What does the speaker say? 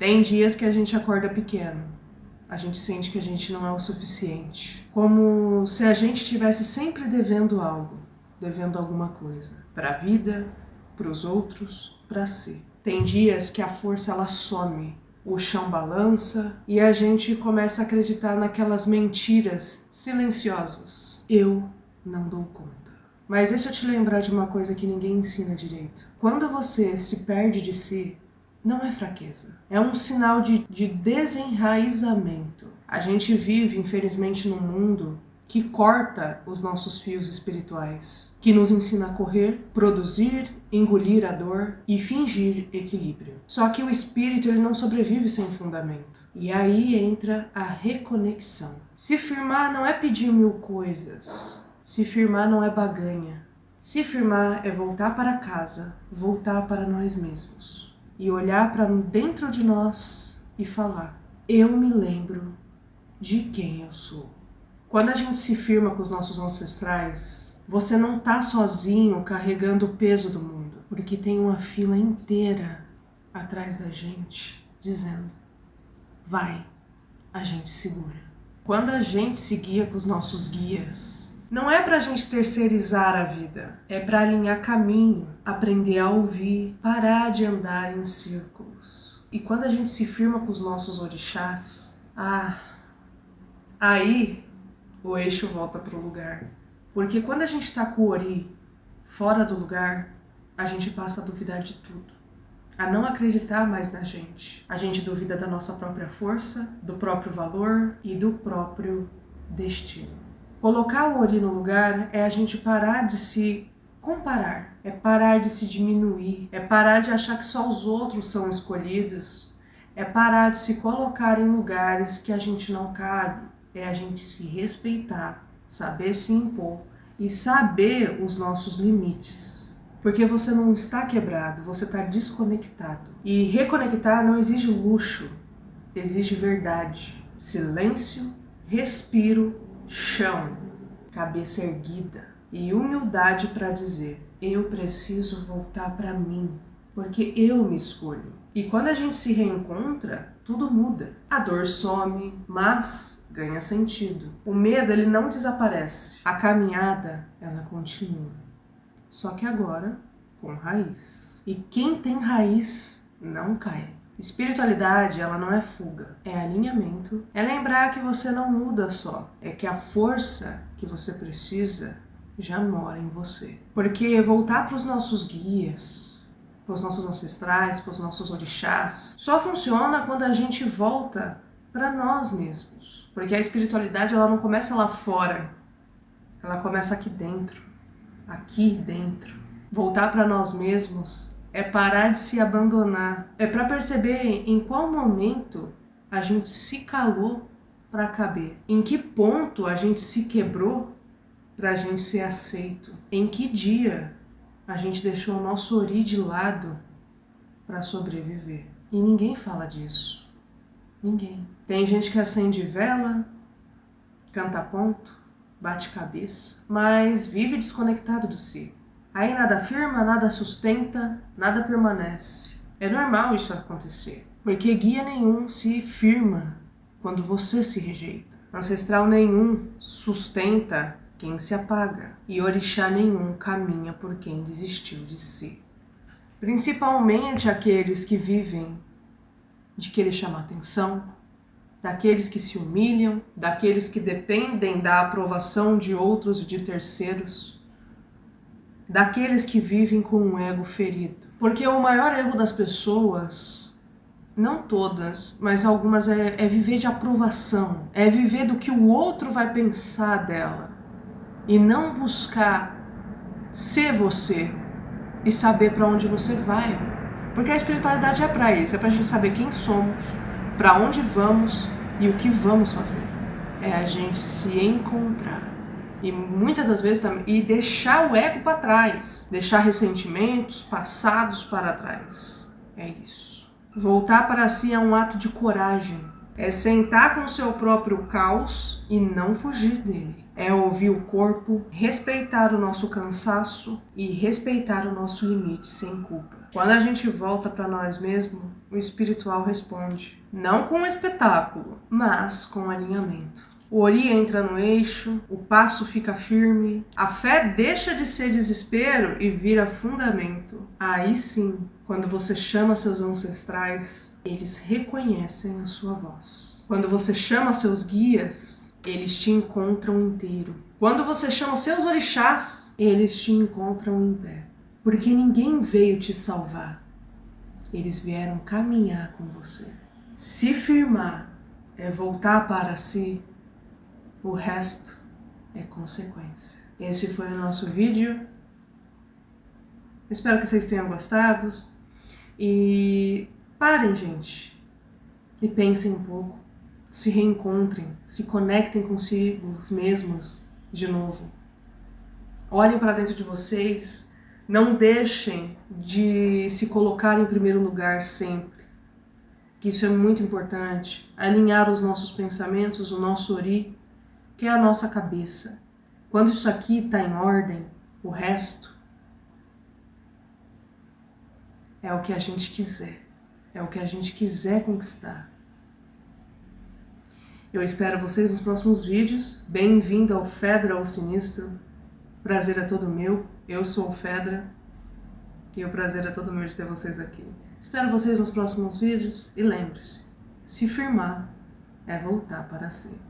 Tem dias que a gente acorda pequeno. A gente sente que a gente não é o suficiente. Como se a gente estivesse sempre devendo algo, devendo alguma coisa. Para a vida, para os outros, para si. Tem dias que a força ela some, o chão balança e a gente começa a acreditar naquelas mentiras silenciosas. Eu não dou conta. Mas deixa eu te lembrar de uma coisa que ninguém ensina direito. Quando você se perde de si, não é fraqueza. É um sinal de desenraizamento. A gente vive, infelizmente, num mundo que corta os nossos fios espirituais, que nos ensina a correr, produzir, engolir a dor e fingir equilíbrio. Só que o espírito ele não sobrevive sem fundamento. E aí entra a reconexão. Se firmar não é pedir mil coisas. Se firmar não é baganha. Se firmar é voltar para casa, voltar para nós mesmos. E olhar para dentro de nós e falar: eu me lembro de quem eu sou. Quando a gente se firma com os nossos ancestrais, você não está sozinho carregando o peso do mundo, porque tem uma fila inteira atrás da gente dizendo: vai, a gente segura. Quando a gente se guia com os nossos guias, não é para a gente terceirizar a vida, é para alinhar caminho, aprender a ouvir, parar de andar em círculos. E quando a gente se firma com os nossos orixás, aí o eixo volta para o lugar. Porque quando a gente está com o ori fora do lugar, a gente passa a duvidar de tudo, a não acreditar mais na gente. A gente duvida da nossa própria força, do próprio valor e do próprio destino. Colocar o ori no lugar é a gente parar de se comparar, é parar de se diminuir, é parar de achar que só os outros são escolhidos, é parar de se colocar em lugares que a gente não cabe, é a gente se respeitar, saber se impor e saber os nossos limites. Porque você não está quebrado, você está desconectado. E reconectar não exige luxo, exige verdade, silêncio, respiro, chão, cabeça erguida e humildade para dizer: eu preciso voltar para mim, porque eu me escolho. E quando a gente se reencontra, tudo muda. A dor some, mas ganha sentido. O medo ele não desaparece. A caminhada ela continua. Só que agora com raiz. E quem tem raiz não cai. Espiritualidade, ela não é fuga, é alinhamento. É lembrar que você não muda só, é que a força que você precisa já mora em você. Porque voltar para os nossos guias, para os nossos ancestrais, para os nossos orixás, só funciona quando a gente volta para nós mesmos. Porque a espiritualidade, ela não começa lá fora, ela começa aqui dentro, aqui dentro. Voltar para nós mesmos é parar de se abandonar. É para perceber em qual momento a gente se calou para caber. Em que ponto a gente se quebrou para a gente ser aceito. Em que dia a gente deixou o nosso ori de lado para sobreviver. E ninguém fala disso. Ninguém. Tem gente que acende vela, canta ponto, bate cabeça, mas vive desconectado de si. Aí nada firma, nada sustenta, nada permanece. É normal isso acontecer, porque guia nenhum se firma quando você se rejeita. Ancestral nenhum sustenta quem se apaga, e orixá nenhum caminha por quem desistiu de si. Principalmente aqueles que vivem de querer chamar atenção, daqueles que se humilham, daqueles que dependem da aprovação de outros e de terceiros, daqueles que vivem com um ego ferido. Porque o maior erro das pessoas, não todas, mas algumas, é viver de aprovação, é viver do que o outro vai pensar dela, e não buscar ser você e saber para onde você vai. Porque a espiritualidade é para isso, é para a gente saber quem somos, para onde vamos e o que vamos fazer. É a gente se encontrar. E muitas das vezes também, e deixar o ego para trás, deixar ressentimentos passados para trás. É isso. Voltar para si é um ato de coragem. É sentar com o seu próprio caos e não fugir dele. É ouvir o corpo, respeitar o nosso cansaço e respeitar o nosso limite sem culpa. Quando a gente volta para nós mesmos, o espiritual responde. Não com um espetáculo, mas com alinhamento. O Ori entra no eixo, o passo fica firme, a fé deixa de ser desespero e vira fundamento. Aí sim, quando você chama seus ancestrais, eles reconhecem a sua voz. Quando você chama seus guias, eles te encontram inteiro. Quando você chama seus orixás, eles te encontram em pé. Porque ninguém veio te salvar. Eles vieram caminhar com você. Se firmar é voltar para si, o resto é consequência. Esse foi o nosso vídeo. Espero que vocês tenham gostado. E parem, gente. E pensem um pouco. Se reencontrem. Se conectem consigo mesmos de novo. Olhem para dentro de vocês. Não deixem de se colocar em primeiro lugar sempre. Que isso é muito importante. Alinhar os nossos pensamentos, o nosso Ori, que é a nossa cabeça. Quando isso aqui está em ordem, o resto é o que a gente quiser. É o que a gente quiser conquistar. Eu espero vocês nos próximos vídeos. Bem-vindo ao Fedra ou Sinistro. Prazer é todo meu. Eu sou o Fedra. E o prazer é todo meu de ter vocês aqui. Espero vocês nos próximos vídeos. E lembre-se, se firmar é voltar para sempre.